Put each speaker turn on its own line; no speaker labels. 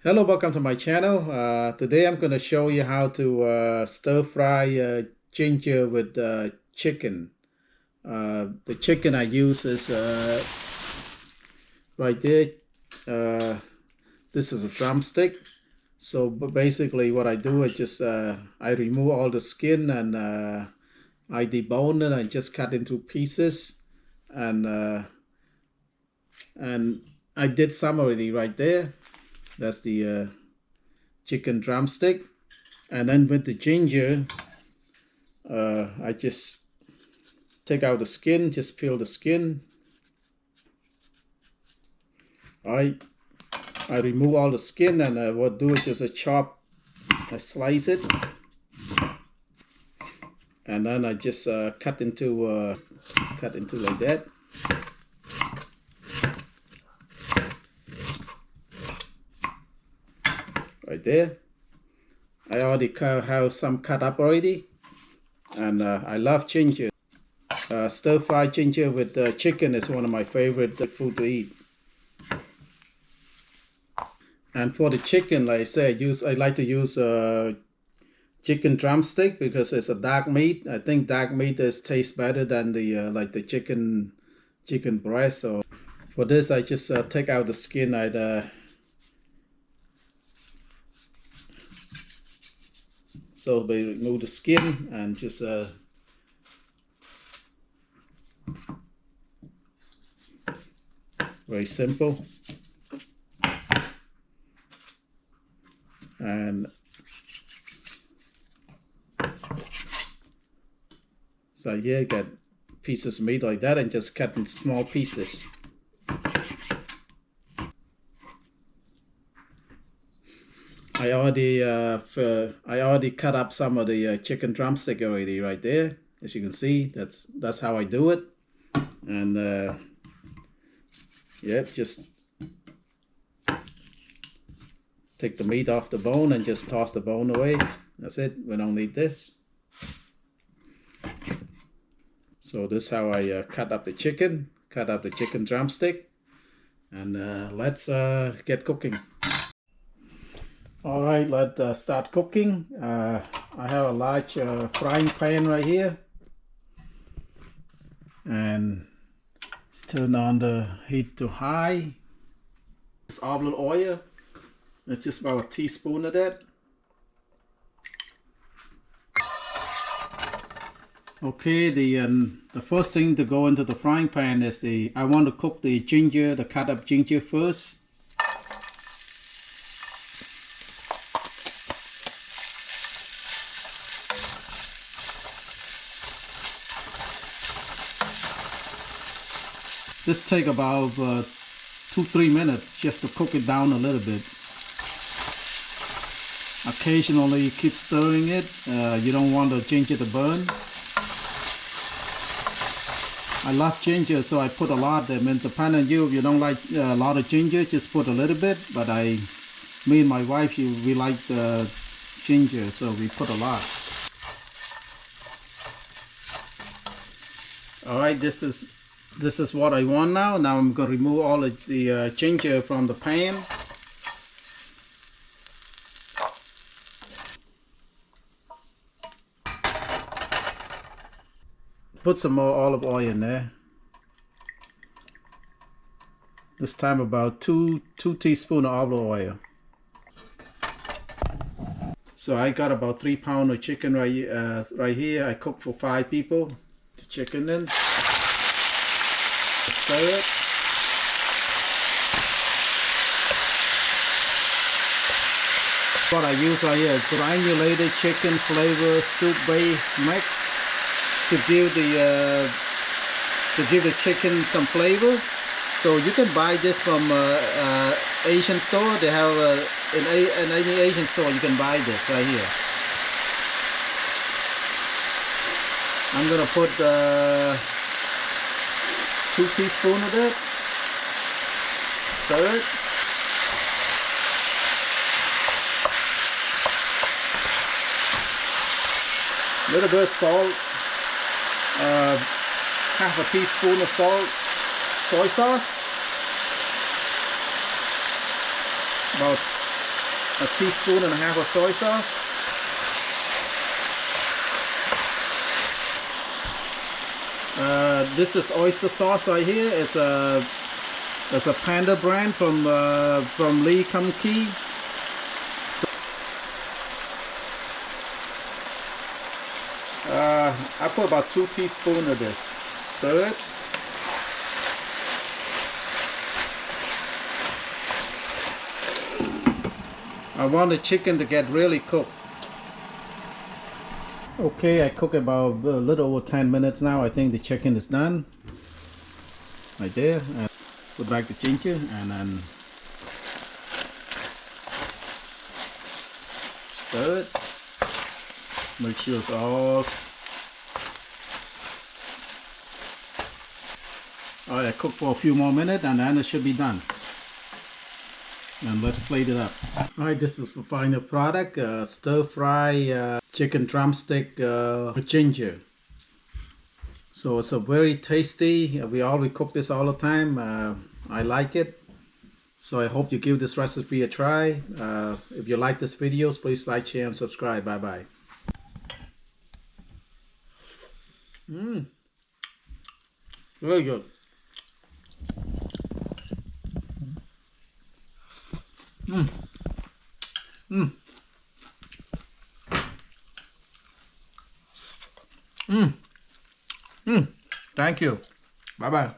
Hello, welcome to my channel. Today I'm going to show you how to stir fry ginger with chicken. The chicken I use is right there. Uh, this is a drumstick. So basically what I do is just I remove all the skin and I debone it and just cut into pieces. And I did some already right there. That's the chicken drumstick. And then with the ginger, I just take out the skin, just peel the skin. I remove all the skin, and what I do is just I slice it, and then I just cut into like that. Right there. I already have some cut up already, and I love ginger. Stir fried ginger with chicken is one of my favorite food to eat. And for the chicken, like I said, I like to use chicken drumstick because it's a dark meat. I think dark meat tastes better than the like the chicken breast. So for this, I just take out the skin. So they remove the skin and just very simple. And so here you get pieces of meat like that and just cut in small pieces. I already cut up some of the chicken drumstick already right there. As you can see, that's how I do it. And yep, just take the meat off the bone and just toss the bone away. That's it. We don't need this. So this is how I cut up the chicken drumstick, and let's get cooking. All right, let's start cooking. I have a large frying pan right here, and let's turn on the heat to high. It's olive oil. It's just about a teaspoon of that. Okay, the first thing to go into the frying pan is I want to cook the ginger, the cut up ginger first. This take about 2-3 minutes just to cook it down a little bit. Occasionally keep stirring it. You don't want the ginger to burn. I love ginger, so I put a lot. I mean, depending on you, if you don't like a lot of ginger, just put a little bit. But me and my wife, we like the ginger, so we put a lot. All right, this is what I want now. Now I'm going to remove all of the ginger from the pan. Put some more olive oil in there. This time about two teaspoons of olive oil. So I got about 3 pounds of chicken right here. I cook for 5 people. The chicken in. Stir it. What I use right here is granulated chicken flavor soup base mix to give the chicken some flavor. So you can buy this from Asian store. They have in any Asian store you can buy this right here. I'm gonna put 2 teaspoons of that. Stir it. A little bit of salt. Half a teaspoon of salt. Soy sauce. About a teaspoon and a half of soy sauce. This is oyster sauce right here. It's a Panda brand from Lee Kum Kee. So, I put about 2 teaspoons of this. Stir it. I want the chicken to get really cooked. Okay, I cook about a little over 10 minutes now. I think the chicken is done. Right there. And put back the ginger and then stir it. Make sure it's all. Alright, cook for a few more minutes and then it should be done. And let's plate it up. Alright, this is the final product. Stir fry chicken drumstick with ginger. So it's a very tasty. We always cook this all the time. I like it. So I hope you give this recipe a try. If you like this video, please like, share, and subscribe. Bye bye. Very good. Thank you. Bye bye.